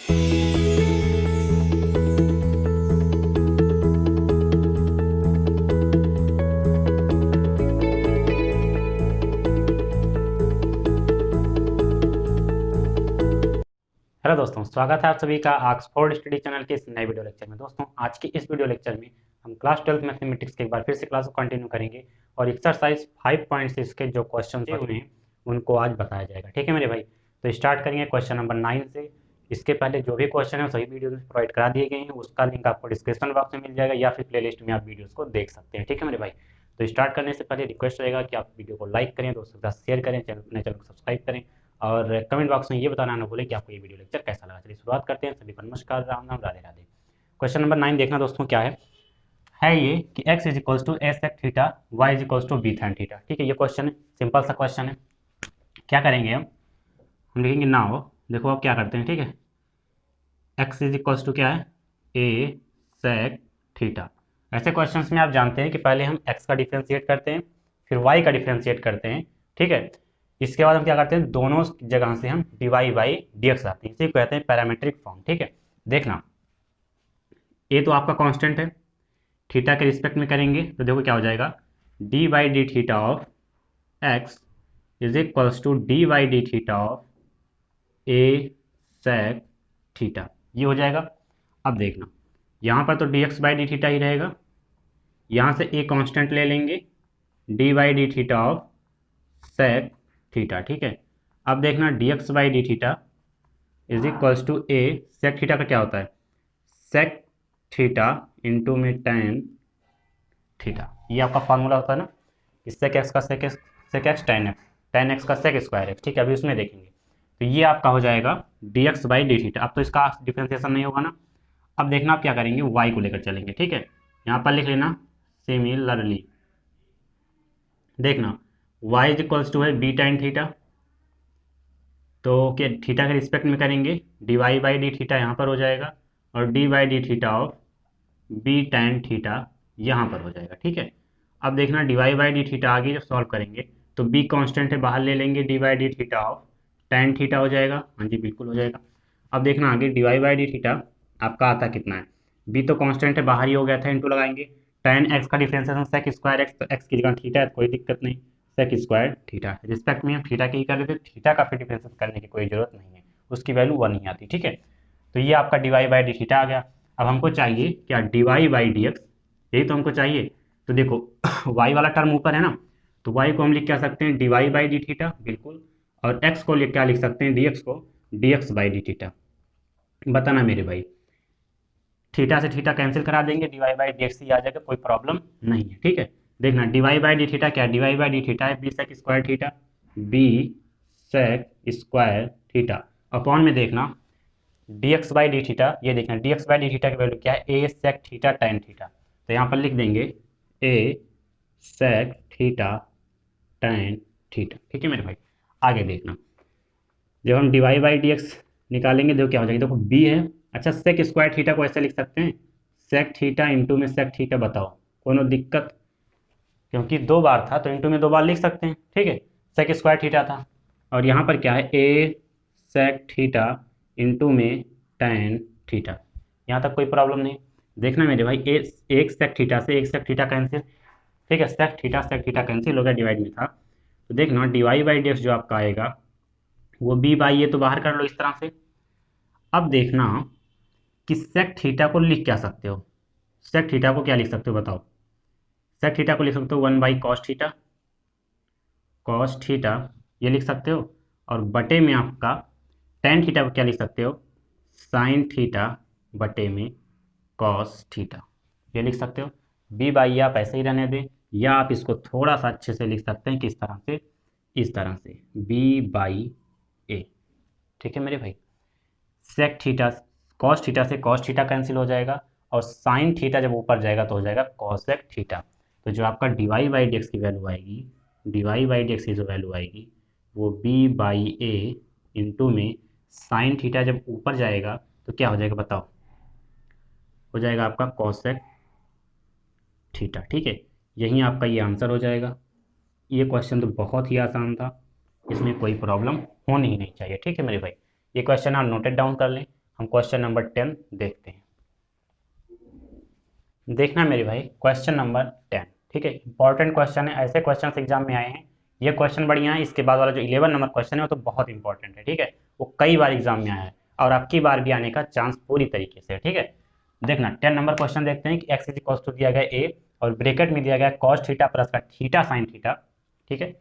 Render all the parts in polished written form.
Hello दोस्तों, स्वागत है आप सभी का ऑक्सफोर्ड स्टडी चैनल के इस नए वीडियो लेक्चर में। दोस्तों, आज के इस वीडियो लेक्चर में हम क्लास 12 मैथमेटिक्स के एक बार फिर से क्लास को कंटिन्यू करेंगे और एक्सरसाइज 5.6 के जो क्वेश्चन हुए हैं उनको आज बताया जाएगा। ठीक है मेरे भाई, तो स्टार्ट करेंगे क्वेश्चन नंबर 9 से। इसके पहले जो भी क्वेश्चन है सभी वीडियो में प्रोवाइड करा दिए गए हैं, उसका लिंक आपको डिस्क्रिप्शन बॉक्स में मिल जाएगा या फिर प्लेलिस्ट में आप वीडियोस को देख सकते हैं। ठीक है मेरे भाई, तो स्टार्ट करने से पहले रिक्वेस्ट रहेगा कि आप वीडियो को लाइक करें, दोस्तों के साथ शेयर करें, अपने चैनल को सब्सक्राइब करें और कमेंट बॉक्स में ये बताना ना भूलें कि आपको ये वीडियो लेक्चर कैसा लगा। चलिए शुरुआत करते हैं। सभी को नमस्कार, राम राम, राधे राधे। क्वेश्चन नंबर 9 देखना दोस्तों क्या है ये कि x is equals to as sec theta, Y is equals to B sine theta. ठीक है, ये क्वेश्चन है, सिंपल सा क्वेश्चन है। क्या करेंगे हम लिखेंगे नाउ। देखो अब क्या करते हैं, ठीक है। x इज इक्वल्स टू क्या है, ए सेक थीटा। ऐसे क्वेश्चंस में आप जानते हैं कि पहले हम x का डिफ्रेंशिएट करते हैं, फिर y का डिफ्रेंशिएट करते हैं। ठीक है, इसके बाद हम क्या करते हैं, दोनों जगह से हम dy बाई dx आते हैं, इसे कहते हैं पैरामीट्रिक फॉर्म। ठीक है, देखना a तो आपका कांस्टेंट है, थीटा के रिस्पेक्ट में करेंगे तो देखो क्या हो जाएगा, D by D theta of x is equals to D by D theta of A sec theta, ये हो जाएगा। अब देखना यहाँ पर तो dx बाई डी थीटा ही रहेगा, यहाँ से a कांस्टेंट ले लेंगे, D by D theta of sec theta. ठीक है, अब देखना dx by D theta is equals to A sec theta का क्या होता है, सेक थीटा इंटू में टेन थीटा। ये आपका फार्मूला होता है ना, सेक एक्स का सेक एक्स टेन एक्स का सेक स्क्वायर एक्स। ठीक है, अभी उसमें देखेंगे। तो ये आपका हो जाएगा dx बाई डी थीटा। अब तो इसका डिफ्रेंसिएशन नहीं होगा ना। अब देखना आप क्या करेंगे, y को लेकर चलेंगे। ठीक है, यहाँ पर लिख लेना सिमिलरली। देखना y इज इक्वल्स टू है बी टेन थीटा, तो क्या थीटा के रिस्पेक्ट में करेंगे, d Y by D theta यहाँ पर हो जाएगा और d by D theta of b tan theta यहाँ पर हो जाएगा। ठीक है, अब देखना d Y by D theta आगे जब सॉल्व करेंगे तो बी कांस्टेंट है, बाहर ले लेंगे, D by D theta of tan theta हो जाएगा। हाँ जी, बिल्कुल हो जाएगा। अब देखना आगे d Y by D theta आपका आता कितना है, बी तो कांस्टेंट है, बाहर ही हो गया था, इंटू लगाएंगे टेन एक्स का डिफरेंशिएशन सेक स्क्वायर एक्स, तो एक्स की जगह थीटा है, कोई दिक्कत नहीं, सेक स्क्वायर थीटा। रिस्पेक्ट में हम थीटा की ही कर रहे थे, थीटा का फिर डिफरेंशिएशन करने की कोई जरूरत नहीं है, उसकी वैल्यू 1 ही आती। ठीक है, तो ये आपका D Y by D theta आ गया। अब हमको चाहिए क्या, d Y by D x, यही तो हमको चाहिए। तो देखो y वाला टर्म ऊपर है ना, तो y को हम लिख क्या सकते हैं, d Y by D theta, बिल्कुल। और x को क्या लिख सकते हैं, dx को d x by D theta. बताना मेरे भाई, थीटा से थीटा कैंसिल करा देंगे, d Y by D x ही आ जाएगा, कोई प्रॉब्लम नहीं है। ठीक है, देखना d Y by D theta क्या, d Y by D theta है b sec square theta, b sec square theta upon में देखना dx बाई डी थीटा, ये देखना dx बाई डी थीटा की वैल्यू क्या है, ए सेक थीटा टेन थीटा। तो यहाँ पर लिख देंगे a sec theta tan theta. ठीक है मेरे भाई, आगे देखना जब हम d Y by D x निकालेंगे देखो क्या हो जाएगा, देखो बी है। अच्छा, सेक स्क्वायर थीटा को ऐसे लिख सकते हैं, सेक थीटा इंटू में सेक थीटा, बताओ कोनो दिक्कत, क्योंकि दो बार था तो इंटू में दो बार लिख सकते हैं। ठीक है, सेक स्क्वायर थीटा था और यहाँ पर क्या है, ए सेक थीटा इंटू में टेन थीटा, यहाँ तक कोई प्रॉब्लम नहीं। देखना मेरे भाई, एक सेक थीटा से एक सेक थीटा कैंसिल। ठीक है, सेक थीटा कैंसिल हो गया, डिवाइड में था। तो देखना d Y by D x जो आपका आएगा वो बी बाई ए तो बाहर कर लो इस तरह से। अब देखना कि सेक थीटा को लिख क्या सकते हो, सेक थीटा को क्या लिख सकते हो बताओ, सेक थीटा को लिख सकते हो 1 बाई कॉस थीटा, ये लिख सकते हो। और बटे में आपका टेन थीटा को क्या लिख सकते हो, साइन थीटा बटे में कॉस थीटा, ये लिख सकते हो। बी बाई आप ऐसे ही रहने दें, या आप इसको थोड़ा सा अच्छे से लिख सकते हैं, किस तरह से, इस तरह से बी बाई ए। ठीक है मेरे भाई, सेक थीटा कॉस थीटा से कॉस थीटा कैंसिल हो जाएगा और साइन थीटा जब ऊपर जाएगा तो हो जाएगा कॉसेक थीटा। तो जो आपका D Y by D x की वैल्यू आएगी, d Y by D x की जो वैल्यू आएगी वो बी बाई ए इंटू में साइन थीटा जब ऊपर जाएगा तो क्या हो जाएगा बताओ, हो जाएगा आपका कॉसेक थीटा। ठीक है, यही आपका ये आंसर हो जाएगा। ये क्वेश्चन तो बहुत ही आसान था, इसमें कोई प्रॉब्लम होनी ही नहीं चाहिए। ठीक है मेरे भाई, ये क्वेश्चन आप नोटेड डाउन कर लें। हम क्वेश्चन नंबर 10 देखते हैं। देखना मेरे भाई क्वेश्चन नंबर 10, ठीक है, इंपॉर्टेंट क्वेश्चन है, ऐसे क्वेश्चन एग्जाम में आए हैं, ये क्वेश्चन बढ़िया है। इसके बाद वाला जो 11 नंबर क्वेश्चन है वो तो बहुत इंपॉर्टेंट है, ठीक है, वो कई बार एग्जाम में आया है और आपकी बार भी आने का चांस पूरी तरीके से है, ठीक है। देखना 10 नंबर क्वेश्चन देखते हैं कि एक्स इज इक्वल टू दिया गया ए और ब्रैकेट में दिया गया कॉस थीटा प्लस का थीटा साइन थीटा, ठीक है,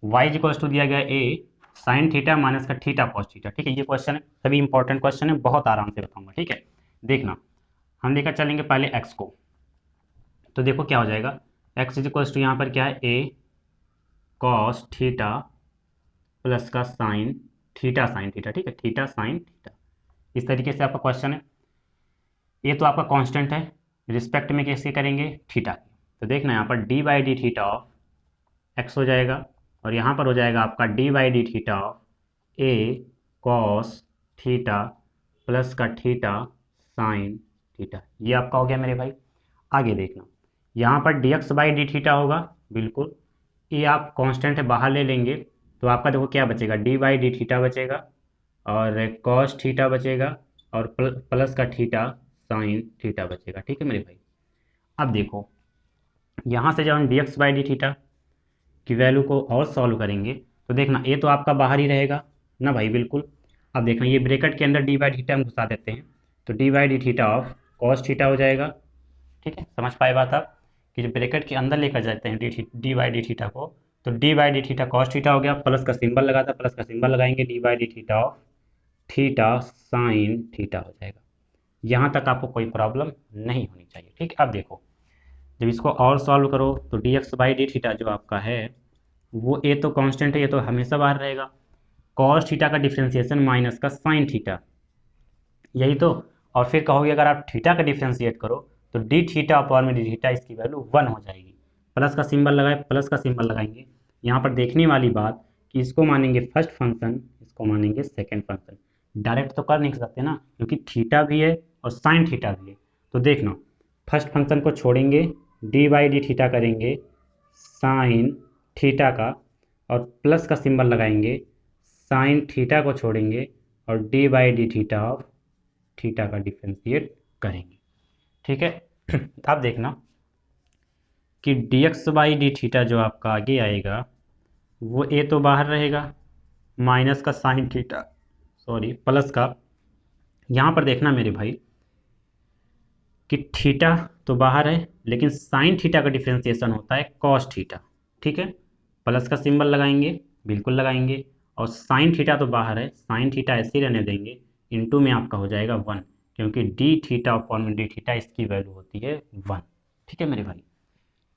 वाई इज इक्वल टू दिया गया ए साइन थीटा माइनस का थीटा कॉस थीटा, ठीक है। ये क्वेश्चन है, सभी इंपॉर्टेंट क्वेश्चन है, बहुत आराम से बताऊंगा, ठीक है। देखना हम लेकर चलेंगे पहले एक्स को, तो देखो क्या हो जाएगा, एक्स इज इक्वल टू यहाँ पर क्या है, ए कॉस थीटा प्लस का साइन थीटा, ठीक है, थीटा साइन थीटा। इस तरीके से आपका क्वेश्चन है। ये तो आपका कांस्टेंट है, रिस्पेक्ट में कैसे करेंगे, थीटा की। तो देखना यहाँ पर D by D theta of x हो जाएगा और यहाँ पर हो जाएगा आपका D by D theta of A cos theta plus का थीटा साइन थीटा। ये आपका हो गया मेरे भाई। आगे देखना यहाँ पर D x by D theta होगा, बिल्कुल, ये आप कांस्टेंट है बाहर ले लेंगे तो आपका देखो क्या बचेगा, डी बाई डी थीटा बचेगा और कॉस थीटा बचेगा और प्लस का थीटा साइन थीटा बचेगा, ठीक है मेरे भाई। अब देखो यहाँ से जब हम D x by D theta की वैल्यू को और सॉल्व करेंगे तो देखना ये तो आपका बाहर ही रहेगा ना भाई, बिल्कुल। अब देखना ये ब्रैकेट के अंदर डी बाई थीटा हम घुसा देते हैं तो D by D theta of cos theta हो जाएगा, ठीक है। समझ पाए बात आप कि जो ब्रैकेट के अंदर लेकर जाते हैं डी बाई डी थीटा को, तो D by D theta cos theta हो गया, प्लस का सिंबल लगा था, प्लस का सिंबल लगाएंगे, D by D theta of theta sine theta हो जाएगा। यहाँ तक आपको कोई प्रॉब्लम नहीं होनी चाहिए, ठीक है। अब देखो जब इसको और सॉल्व करो तो d x by D theta जो आपका है वो ए तो कांस्टेंट है, ये तो हमेशा बाहर रहेगा, कॉस थीटा का डिफ्रेंसिएशन माइनस का साइन थीटा, यही तो। और फिर कहोगे अगर आप थीटा का डिफ्रेंशिएट करो तो डी थीटा अपॉन में डी थीटा, इसकी वैल्यू 1 हो जाएगी। प्लस का सिंबल लगाए, प्लस का सिंबल लगाएंगे। यहाँ पर देखने वाली बात कि इसको मानेंगे फर्स्ट फंक्शन, इसको मानेंगे सेकेंड फंक्शन। डायरेक्ट तो कर नहीं सकते ना, क्योंकि थीटा भी है और साइन थीटा भी है। तो देखना फर्स्ट फंक्शन को छोड़ेंगे, डी बाई डी थीटा करेंगे साइन थीटा का और प्लस का सिंबल लगाएंगे, साइन थीटा को छोड़ेंगे और d by D theta of theta का डिफ्रेंशिएट करेंगे, ठीक है। अब देखना कि d x by D theta जो आपका आगे आएगा वो ए तो बाहर रहेगा, माइनस का साइन थीटा, सॉरी प्लस का, यहाँ पर देखना मेरे भाई कि थीटा तो बाहर है लेकिन साइन थीटा का डिफ्रेंसिएशन होता है कॉस थीटा, ठीक है। प्लस का सिंबल लगाएंगे, बिल्कुल लगाएंगे, और साइन थीटा तो बाहर है, साइन थीटा ऐसे ही रहने देंगे, इनटू में आपका हो जाएगा 1, क्योंकि D theta upon D theta इसकी वैल्यू होती है 1, ठीक है मेरे भाई।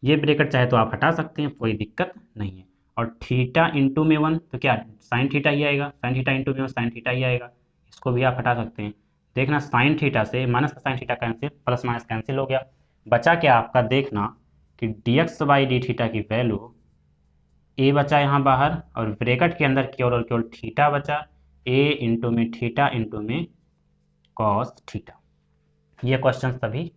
ये ब्रैकेट चाहे तो आप हटा सकते हैं, कोई दिक्कत नहीं है। और थीटा इंटू में 1 तो क्या साइन थीटा ही आएगा, साइन थीटा इंटू में साइन थीटा ही आएगा, इसको भी आप हटा सकते हैं। देखना साइन थीटा से माइनस का sine theta cancel, plus minus cancel हो गया, बचा क्या आपका, देखना कि d x by D theta की वैल्यू ए बचा यहाँ बाहर और ब्रैकेट के अंदर केवल और केवल थीटा बचा, ए इंटू में थीटा इंटू में कॉस थीटा। ये क्वेश्चन सभी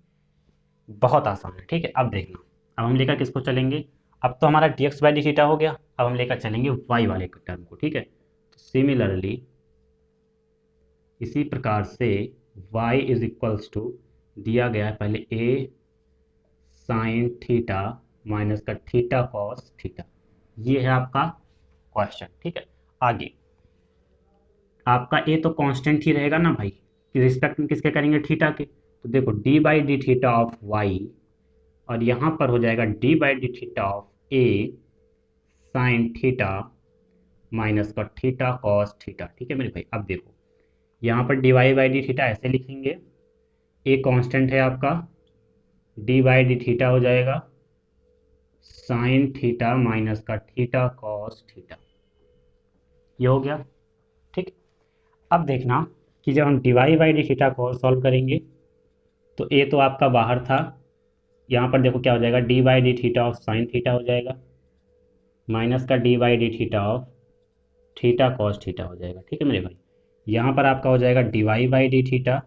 बहुत आसान है, ठीक है। अब देखना अब हम लेकर किसको चलेंगे, अब तो हमारा D x by D theta हो गया, अब हम लेकर चलेंगे वाई वाले टर्म को, ठीक है। तो सिमिलरली इसी प्रकार से y इज इक्वल्स टू दिया गया है पहले a साइन थीटा माइनस का थीटा कॉस थीटा, ये है आपका क्वेश्चन, ठीक है। आगे आपका a तो कांस्टेंट ही रहेगा ना भाई, कि रिस्पेक्ट में किसके करेंगे, थीटा के। तो देखो d by D theta of y और यहाँ पर हो जाएगा D by D theta of a sine theta minus का थीटा कॉस थीटा, ठीक है मेरे भाई। अब देखो यहाँ पर d Y by D theta ऐसे लिखेंगे, ए कांस्टेंट है आपका, डी बाई डी थीटा हो जाएगा साइन थीटा माइनस का थीटा कॉस थीटा, ये हो गया, ठीक। अब देखना कि जब हम d Y by D theta को सॉल्व करेंगे तो ए तो आपका बाहर था, यहाँ पर देखो क्या हो जाएगा, D by D theta of sine theta हो जाएगा माइनस का D by D theta of theta cos theta हो जाएगा, ठीक है मेरे भाई। यहाँ पर आपका हो जाएगा d Y by D theta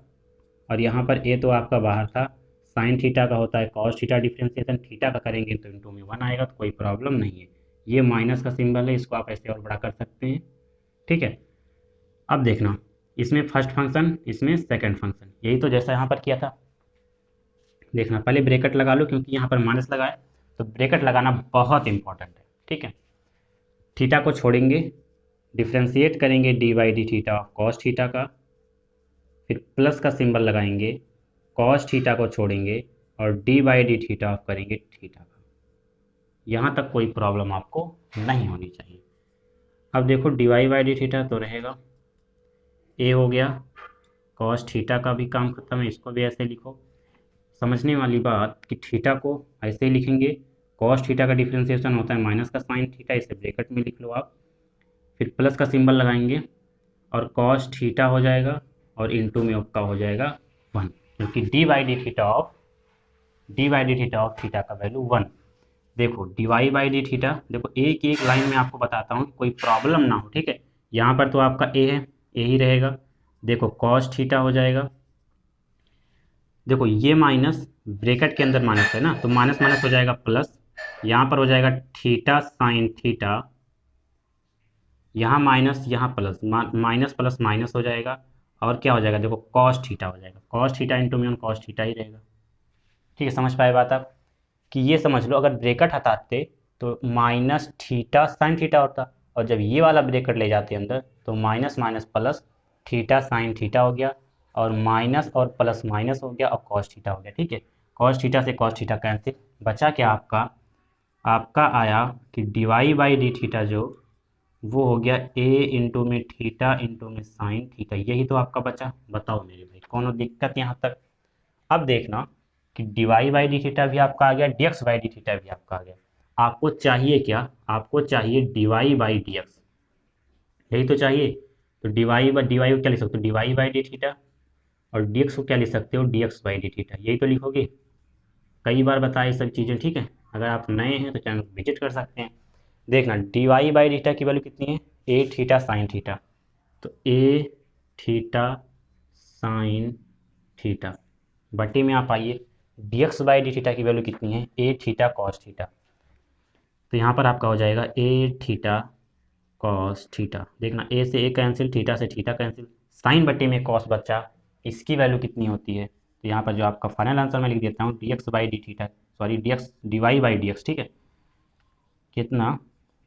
और यहाँ पर ए तो आपका बाहर था, साइन थीटा का होता है कॉस थीटा डिफ्रेंसिएशन, थीटा का करेंगे तो इंटू में 1 आएगा, तो कोई प्रॉब्लम नहीं है। ये माइनस का सिंबल है, इसको आप ऐसे और बड़ा कर सकते हैं, ठीक है। अब देखना इसमें फर्स्ट फंक्शन, इसमें सेकंड फंक्शन, यही तो जैसा यहाँ पर किया था। देखना, पहले ब्रैकेट लगा लो क्योंकि यहाँ पर माइनस लगा है, तो ब्रैकेट लगाना बहुत इंपॉर्टेंट है, ठीक है। थीटा को छोड़ेंगे, डिफ्रेंशिएट करेंगे d by D theta of cos theta का, फिर प्लस का सिंबल लगाएंगे, कॉस थीटा को छोड़ेंगे और d by D theta of करेंगे थीटा का। यहाँ तक कोई प्रॉब्लम आपको नहीं होनी चाहिए। अब देखो d Y by D theta तो रहेगा, ए हो गया, कॉस थीटा का भी काम खत्म है, इसको भी ऐसे लिखो। समझने वाली बात कि थीटा को ऐसे ही लिखेंगे, कॉस थीटा का डिफ्रेंसिएशन होता है माइनस का साइन थीटा, इसे ब्रैकेट में लिख लो आप, फिर प्लस का सिंबल लगाएंगे और कॉस थीटा हो जाएगा और इनटू में आपका हो जाएगा 1, क्योंकि d by D theta of theta का वैल्यू 1। देखो d Y by D theta, देखो एक एक लाइन में आपको बताता हूँ, कोई प्रॉब्लम ना हो, ठीक है। यहाँ पर तो आपका ए है, ए ही रहेगा। देखो कॉस थीटा हो जाएगा, देखो ये माइनस ब्रैकेट के अंदर माइनस है ना, तो माइनस माइनस हो जाएगा प्लस, यहाँ पर हो जाएगा थीटा साइन थीटा, यहाँ माइनस यहाँ प्लस, माइनस प्लस माइनस हो जाएगा और क्या हो जाएगा, देखो कॉस थीटा हो जाएगा, कॉस थीटा इंटू में कॉस थीटा ही रहेगा, ठीक है। समझ पाए बात आप, कि ये समझ लो अगर ब्रैकेट हटाते तो माइनस थीटा साइन थीटा होता, और जब ये वाला ब्रैकेट ले जाते अंदर तो minus minus plus theta sine theta हो गया, और माइनस और प्लस माइनस हो गया और कॉस थीटा हो गया, ठीक है। कॉस थीटा से कॉस थीटा कैंसिल, बचा क्या आपका, आपका आया कि d Y by D theta जो वो हो गया ए इंटू में थीटा इंटू में साइन थीटा, यही तो आपका बचा। बताओ मेरे भाई कौन दिक्कत यहाँ तक। अब देखना कि d Y by D theta भी आपका आ गया, d x by D theta भी आपका आ गया। आपको चाहिए क्या, आपको चाहिए d Y by D x, यही तो चाहिए। तो डी वाई को क्या लिख सकते हो, d Y by D theta, और डी एक्स को क्या लिख सकते हो, d x by D theta, यही तो लिखोगे। कई बार बताए सब चीज़ें, ठीक है। अगर आप नए हैं तो चैनल विजिट कर सकते हैं। देखना d Y by D theta की वैल्यू कितनी है, ए थीटा साइन थीटा, तो ए थीटा साइन थीटा बटे में आप आइए, D x by D theta की वैल्यू कितनी है, ए थीटा कॉस थीटा, तो यहाँ पर आपका हो जाएगा ए थीटा कॉस थीटा। देखना ए से ए कैंसिल, थीटा से थीटा कैंसिल, साइन बटे में कॉस बचा, इसकी वैल्यू कितनी होती है, तो यहाँ पर जो आपका फाइनल आंसर मैं लिख देता हूँ d x by D theta, sorry d x d Y by D x, ठीक है। कितना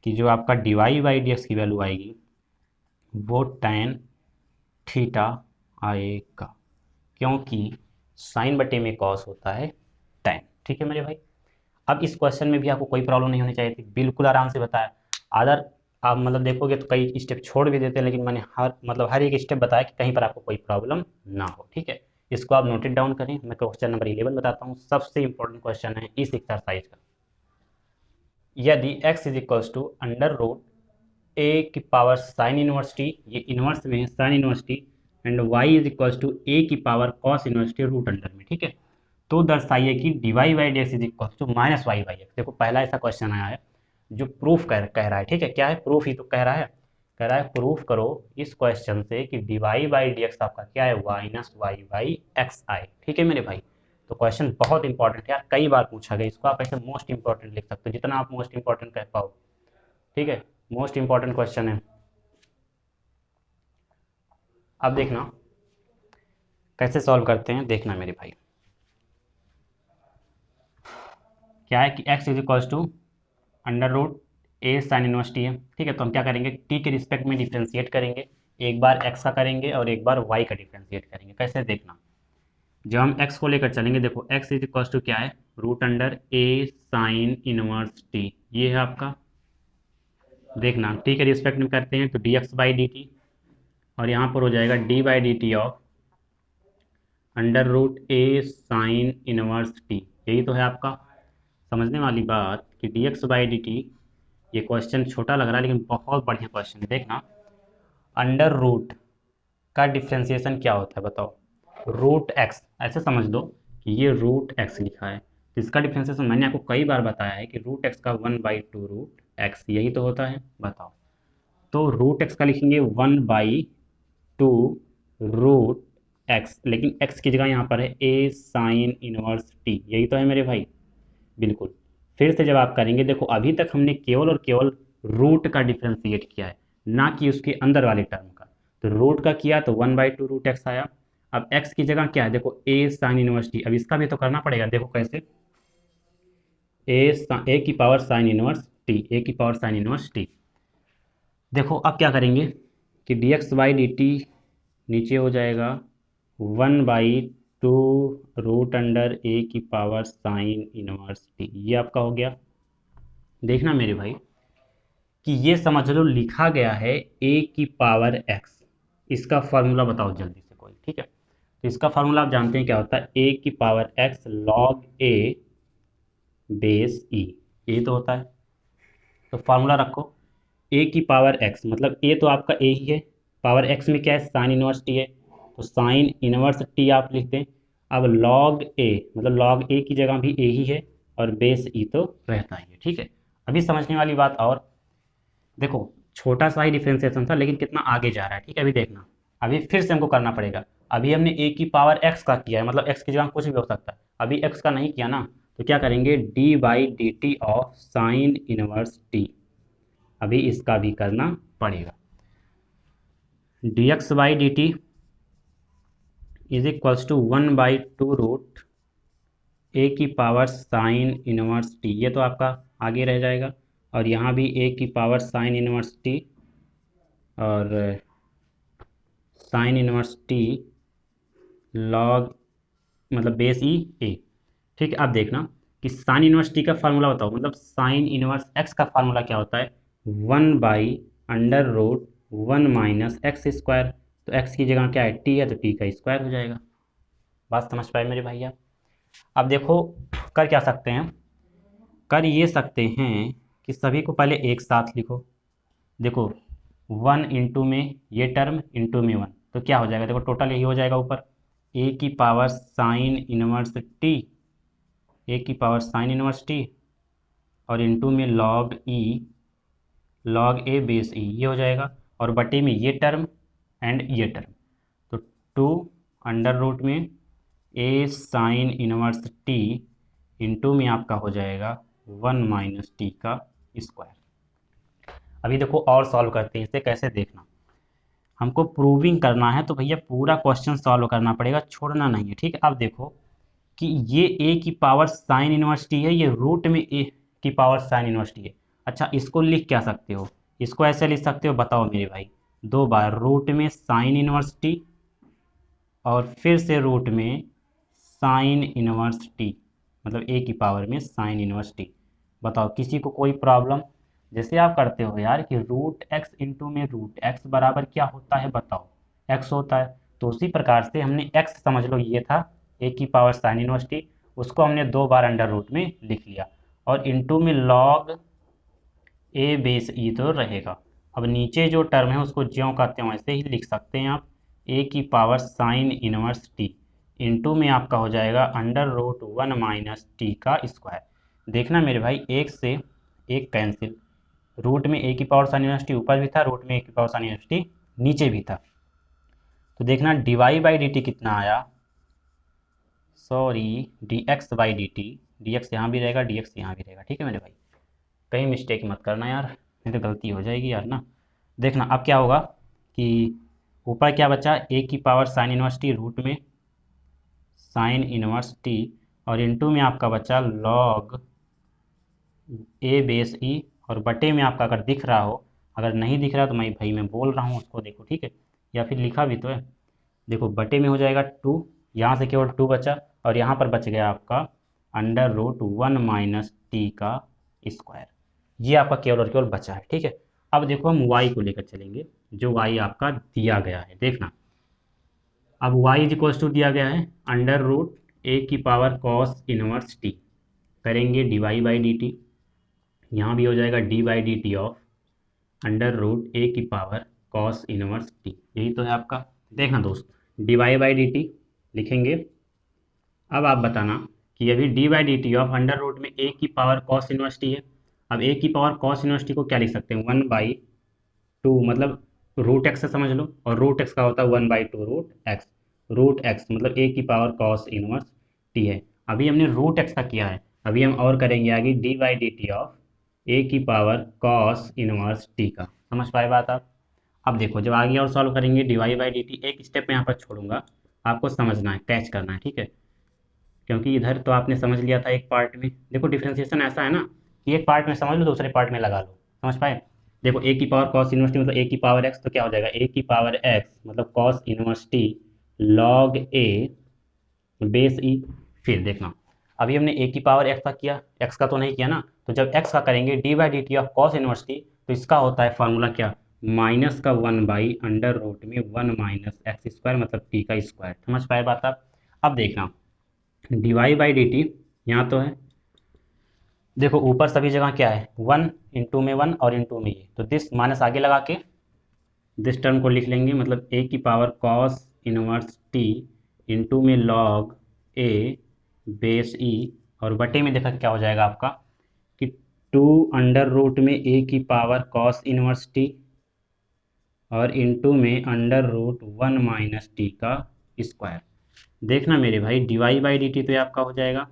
कि जो आपका D Y by D x की वैल्यू आएगी वो tan थीटा आएगा, क्योंकि साइन बटे में कॉस होता है tan, ठीक है मेरे भाई। अब इस क्वेश्चन में भी आपको कोई प्रॉब्लम नहीं होनी चाहिए थी, बिल्कुल आराम से बताया। अदर आप मतलब देखोगे तो कई स्टेप छोड़ भी देते हैं, लेकिन मैंने हर एक स्टेप बताया कि कहीं पर आपको कोई प्रॉब्लम ना हो, ठीक है। इसको आप नोटेड डाउन करें। मैं क्वेश्चन नंबर 11 बताता हूँ, सबसे इंपॉर्टेंट क्वेश्चन है इस एक्सरसाइज का। यदि x is equals to under root a की पावर साइन इनवर्सिटी, ये इनवर्स में है sine inverse t, and y is equals to a की power cos inverse t root under में, ठीक है। तो दर्शाइए कि d Y by D x is equals to minus y by x. देखो पहला ऐसा क्वेश्चन आया है जो प्रूफ कह रहा है, ठीक है। क्या है, प्रूफ ही तो कह रहा है, प्रूफ करो इस क्वेश्चन से कि d Y by D x आपका क्या है, माइनस वाई बाई एक्स आई, ठीक है मेरे भाई। तो क्वेश्चन बहुत इंपॉर्टेंट है यार, कई बार पूछा गया, इसको आप ऐसे मोस्ट इंपॉर्टेंट लिख सकते हो, जितना आप मोस्ट इंपॉर्टेंट कह पाओ, ठीक है। मोस्ट इंपॉर्टेंट क्वेश्चन है। अब देखना कैसे सॉल्व करते हैं, देखना मेरे भाई। क्या है कि x is equals to under root a sine inverse t है, ठीक है। तो हम क्या करेंगे, टी के रिस्पेक्ट में डिफ्रेंशिएट करेंगे, एक बार x का करेंगे और एक बार y का डिफ्रेंशिएट करेंगे। कैसे, देखना जब हम x को लेकर चलेंगे, देखो x इज इक्वल्स टू क्या है, रूट अंडर ए साइन इनवर्स टी, ये है आपका। देखना टी के रिस्पेक्ट में करते हैं तो d x by d t, और यहाँ पर हो जाएगा D by d t of under root a sine inverse t, यही तो है आपका। समझने वाली बात कि d x by d t, ये क्वेश्चन छोटा लग रहा है लेकिन बहुत बढ़िया क्वेश्चन है। देखना अंडर रूट का डिफ्रेंसिएशन क्या होता है, बताओ, रूट एक्स, ऐसे समझ लो कि ये रूट एक्स लिखा है, तो इसका डिफ्रेंसिएशन मैंने आपको कई बार बताया है कि रूट एक्स का 1/2 रूट एक्स, यही तो होता है। बताओ, तो रूट एक्स का लिखेंगे 1/2 रूट एक्स, लेकिन एक्स की जगह यहाँ पर है ए साइन इनवर्स टी, यही तो है मेरे भाई, बिल्कुल। फिर से जब आप करेंगे, देखो अभी तक हमने केवल और केवल रूट का डिफ्रेंशिएट किया है, ना कि उसके अंदर वाले टर्म का। तो रूट का किया तो 1/2 √x आया। अब x की जगह क्या है, देखो a साइन इनवर्स टी। अब इसका भी तो करना पड़ेगा, देखो कैसे, ए की power sine inverse t, a की पावर साइन इनवर्स टी। देखो अब क्या करेंगे कि dx/dt नीचे हो जाएगा 1/2 रूट अंडर ए की पावर साइन इनवर्स टी, ये आपका हो गया। देखना मेरे भाई कि ये समझ लो लिखा गया है ए की पावर एक्स। इसका फॉर्मूला बताओ जल्दी से कोई, ठीक है। तो इसका फॉर्मूला आप जानते हैं क्या होता है, ए की power x log a base ई, ये तो होता है। तो फॉर्मूला रखो, ए की पावर एक्स मतलब ए तो आपका ए ही है, पावर एक्स में क्या है, साइन इनवर्स टी है, तो साइन इनवर्स टी आप लिख दें। अब लॉग ए मतलब लॉग ए की जगह भी ए ही है और बेस ई तो रहता ही है, ठीक है। अभी समझने वाली बात और देखो, छोटा सा ही डिफ्रेंसिएशन था लेकिन कितना आगे जा रहा है, ठीक है। अभी देखना, अभी फिर से हमको करना पड़ेगा। अभी हमने ए की पावर एक्स का किया है, मतलब एक्स की जगह कुछ भी हो सकता है, अभी एक्स का नहीं किया ना, तो क्या करेंगे, d/dt of sine inverse T, अभी इसका भी करना पड़ेगा। dx/dt is equals to 1/2 √a की पावर साइन इनवर्स टी, ये तो आपका आगे रह जाएगा, और यहाँ भी a की पावर साइन इनवर्स टी और साइन इनवर्स टी लॉग मतलब बेस ई ए, ठीक है। अब देखना कि साइन इनवर्स टी का फार्मूला बताओ, मतलब साइन इनवर्स एक्स का फार्मूला क्या होता है, 1/√1 - तो एक्स की जगह क्या है, टी है, तो टी का स्क्वायर हो जाएगा। बात समझ पाए मेरे भैया। अब देखो कर क्या सकते हैं, कर ये सकते हैं कि सभी को पहले एक साथ लिखो। देखो 1 में ये टर्म इंटू में 1, तो क्या हो जाएगा, देखो टोटल यही हो जाएगा ऊपर, ए की power sine inverse t, a की पावर साइन इनवर्स टी और इंटू में log E log a base ई, ये हो जाएगा, और बटे में ये टर्म एंड ये टर्म, तो 2 अंडर रूट में ए साइन इनवर्स टी इंटू में आपका हो जाएगा 1 - टी का स्क्वायर। अभी देखो और सॉल्व करते हैं इसे, कैसे देखना, हमको प्रूविंग करना है तो भैया पूरा क्वेश्चन सॉल्व करना पड़ेगा, छोड़ना नहीं है, ठीक है। अब देखो कि ये ए की पावर साइन इनवर्स टी है, ये रूट में ए की पावर साइन इनवर्स टी है। अच्छा इसको लिख क्या सकते हो, इसको ऐसे लिख सकते हो, बताओ मेरे भाई, 2 बार रूट में साइन इनवर्स टी और फिर से रूट में साइन इनवर्स टी, मतलब ए की पावर में साइन इनवर्स टी। बताओ किसी को कोई प्रॉब्लम, जैसे आप करते हो यार कि रूट एक्स इंटू में रूट एक्स बराबर क्या होता है, बताओ एक्स होता है, तो उसी प्रकार से हमने एक्स समझ लो ये था ए की पावर साइन इनवर्स टी, उसको हमने 2 बार अंडर रूट में लिख लिया, और इंटू में लॉग ए बेस ई तो रहेगा। अब नीचे जो टर्म है उसको ज्यों का त्यों ऐसे ही लिख सकते हैं आप, ए की power sine inverse T into में आपका हो जाएगा अंडर रूट 1 - टी का स्क्वायर। देखना मेरे भाई, एक से एक कैंसिल, रूट में ए की पावर साइन इनवर्स टी ऊपर भी था, रूट में ए की पावर साइन इनवर्स टी नीचे भी था, तो देखना dy/dt कितना आया, सॉरी dx/dt, dx यहाँ भी रहेगा, dx यहाँ भी रहेगा, ठीक है मेरे भाई, कहीं मिस्टेक मत करना यार, नहीं तो गलती हो जाएगी यार ना। देखना अब क्या होगा कि ऊपर क्या बचा, ए की power sine inverse t root में साइन इनवर्स टी और इंटू में आपका बचा लॉग ए बेस ई, और बटे में आपका अगर दिख रहा हो, अगर नहीं दिख रहा तो मैं भाई मैं बोल रहा हूँ उसको देखो, ठीक है, या फिर लिखा भी तो है, देखो बटे में हो जाएगा 2, यहाँ से केवल 2 बचा, और यहाँ पर बच गया आपका अंडर रूट 1 - टी का स्क्वायर, ये आपका केवल और केवल बचा है, ठीक है। अब देखो हम y को लेकर चलेंगे, जो y आपका दिया गया है, देखना अब y इज इक्वल्स टू दिया गया है अंडर रूट ए की पावर कॉस इनवर्स टी, करेंगे dy/dt, यहाँ भी हो जाएगा d/dt of under root a की पावर कॉस इनवर्स टी, यही तो है आपका। देखना दोस्त, dy/dt लिखेंगे, अब आप बताना कि अभी dy/dt ऑफ अंडर रूट में ए की पावर कॉस इनवर्स टी है। अब ए की पावर कॉस इनवर्स टी को क्या लिख सकते हैं, 1/2, मतलब रूट एक्स से समझ लो, और रूट एक्स का होता है 1/2 रूट एक्स मतलब ए की पावर कॉस इनवर्स टी है। अभी हमने रूट एक्स का किया है, अभी हम और करेंगे आगे dy/dt ऑफ ए की पावर कॉस इनवर्स टी का, समझ पाए बात आप। अब देखो जब आगे और सॉल्व करेंगे dy बाई dt, एक स्टेप में यहाँ पर छोड़ूंगा, आपको समझना है, कैच करना है, ठीक है। क्योंकि इधर तो आपने समझ लिया था एक पार्ट में। देखो डिफ्रेंसिएशन ऐसा है ना कि एक पार्ट में समझ लो, दूसरे पार्ट में लगा लो, समझ पाए। देखो ए की पावर कॉस इनवर्स टी मतलब ए की पावर एक्स, तो क्या हो जाएगा ए की पावर एक्स मतलब cos inverse t log a base ई। फिर देखना अभी हमने ए की पावर एक्स का किया, एक्स का तो नहीं किया ना, तो जब एक्स का करेंगे d by d t of cos inverse t, तो इसका होता है फॉर्मूला क्या, माइनस का 1/√में 1 माइनस एक्स स्क्वायर मतलब टी का स्क्वायर। समझ पाए बात आप। अब देखना d Y by d t यहाँ तो है, देखो ऊपर सभी जगह क्या है 1, इंटू में 1 और इंटू में ये, तो दिस माइनस आगे लगा के दिस टर्म को लिख लेंगे, मतलब ए की power cos inverse T into में लॉग ए बेस ई, और बटे में देखा क्या हो जाएगा आपका कि 2 में ए की पावर कॉस इनवर्स टी और इंटू में √1 माइनस टी का स्क्वायर। देखना मेरे भाई d Y by d t तो ये आपका हो जाएगा,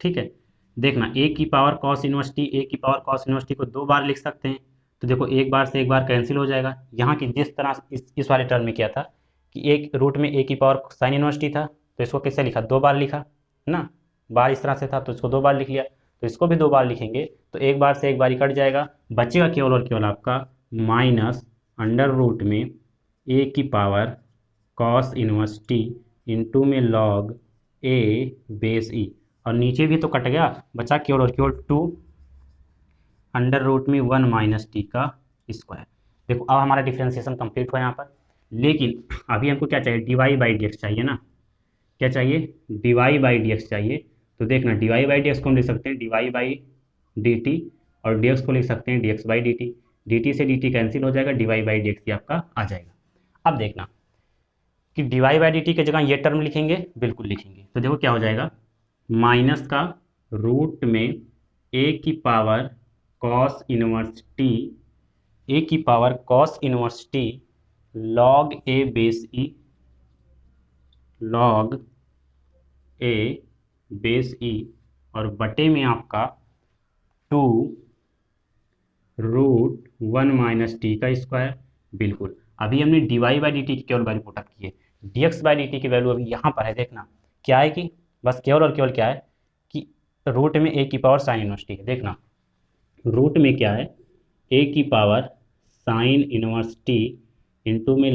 ठीक है। देखना ए की power cos inverse t, a की पावर कॉस इनवर्स टी को 2 बार लिख सकते हैं, तो देखो एक बार से एक बार कैंसिल हो जाएगा। यहाँ की जिस तरह इस वाले टर्म में किया था कि एक रूट में ए की पावर साइन इनवर्स टी था, तो इसको कैसे लिखा 2 बार लिखा है ना, बार इस तरह से था तो इसको 2 बार लिख लिया, तो इसको भी 2 बार लिखेंगे, तो एक बार से एक बार ही कट जाएगा, बचेगा केवल और केवल आपका माइनस √ में ए की power cos inverse T into में लॉग ए बेस ई, और नीचे भी तो कट गया, बचा केवल और केवल 2 √ में 1 माइनस टी का स्क्वायर। देखो अब हमारा डिफ्रेंसिएशन कंप्लीट हुआ यहाँ पर, लेकिन अभी हमको क्या चाहिए d Y by D x चाहिए ना, क्या चाहिए d Y by D x चाहिए। तो देखना d Y by D x को हम लिख सकते हैं d Y by d t, और डी एक्स को लिख सकते हैं d x by d t, d t से डी टी कैंसिल हो जाएगा, d Y by D x ही आपका आ जाएगा। अब देखना कि d Y by d t की जगह ये टर्म लिखेंगे, बिल्कुल लिखेंगे, तो देखो क्या हो जाएगा माइनस का रूट में ए की power cos inverse t, a की power cos inverse t log a base e, log a base e, और बटे में आपका 2 √1 माइनस टी का स्क्वायर। बिल्कुल अभी हमने d Y by d t की केवल वैल्यू पुटअप की है, d x by d t की वैल्यू अभी यहाँ पर है। देखना क्या है कि बस केवल और केवल क्या है कि रूट में ए की पावर साइन इनवर्स टी है। देखना रूट में क्या है ए की power sine inverse T into में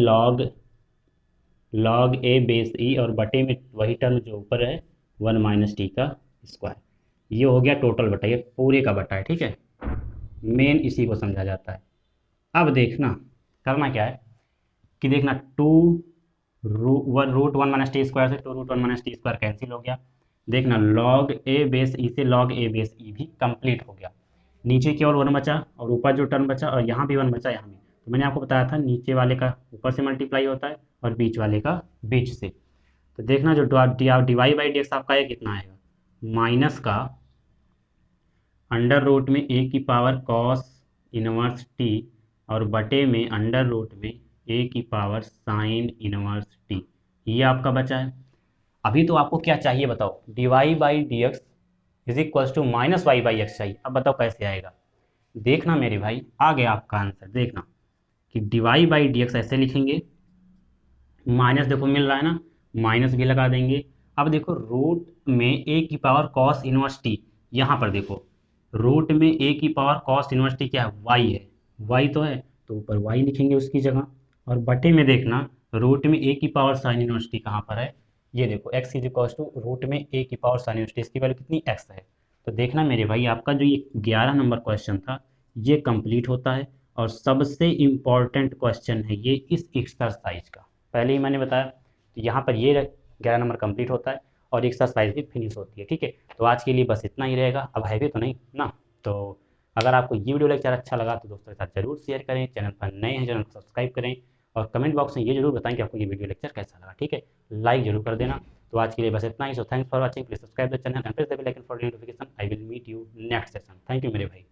लॉग ए बेस ई, और बटे में वही टर्म जो ऊपर है 1 माइनस टी का स्क्वायर। ये हो गया टोटल बटा, ये पूरे का बटा है, ठीक है, मेन इसी को समझा जाता है। अब देखना करना क्या है कि देखना 2 √1 माइनस टी स्क्वायर से 2 √1 माइनस टी स्क्वायर कैंसिल हो गया। देखना लॉग ए बेस ई से लॉग ए बेस ई भी कंप्लीट हो गया, नीचे केवल 1 बचा और ऊपर जो टर्म बचा, और यहाँ भी 1 बचा यहाँ भी, तो मैंने आपको बताया था नीचे वाले का ऊपर से मल्टीप्लाई होता है और बीच वाले का बीच से। तो देखना जो d Y by D x आपका ये कितना आएगा माइनस का √ में ए की पावर कॉस इनवर्स टी और बटे में √ में ए की पावर साइन इनवर्स टी, ये आपका बचा है। अभी तो आपको क्या चाहिए बताओ d Y by D x is equals to minus y by x चाहिए। अब बताओ कैसे आएगा, देखना मेरे भाई आ गया आपका आंसर। देखना कि d Y by D x ऐसे लिखेंगे, माइनस देखो मिल रहा है ना, माइनस भी लगा देंगे। अब देखो रूट में ए की पावर कॉस इनवर्स टी, यहाँ पर देखो रूट में ए की पावर कॉस इनवर्स टी क्या है वाई है, वाई तो है, तो ऊपर वाई लिखेंगे उसकी जगह, और बटे में देखना रूट में ए की पावर साइन इनवर्स टी कहाँ पर है, ये देखो x is equals to root में ए की पावर साइन इनवर्स टी, इसकी वैल्यू कितनी एक्स है। तो देखना मेरे भाई आपका जो ये 11 नंबर क्वेश्चन था ये कंप्लीट होता है, और सबसे इम्पॉर्टेंट क्वेश्चन है ये इस एक्सरसाइज का, पहले ही मैंने बताया। तो यहाँ पर ये 11 नंबर कंप्लीट होता है और एक्सरसाइज भी फिनिश होती है, ठीक है। तो आज के लिए बस इतना ही रहेगा, अब है भी तो नहीं ना। तो अगर आपको ये वीडियो लेक्चर अच्छा लगा तो दोस्तों के साथ जरूर शेयर करें, चैनल पर नए हैं चैनल को सब्सक्राइब करें, और कमेंट बॉक्स में ये जरूर बताएं कि आपको ये वीडियो लेक्चर कैसा लगा, ठीक है, लाइक जरूर कर देना। तो आज के लिए बस इतना ही। So thanks for watching, please subscribe the channel and press the bell icon for notification. I will meet you next session. Thank you मेरे भाई।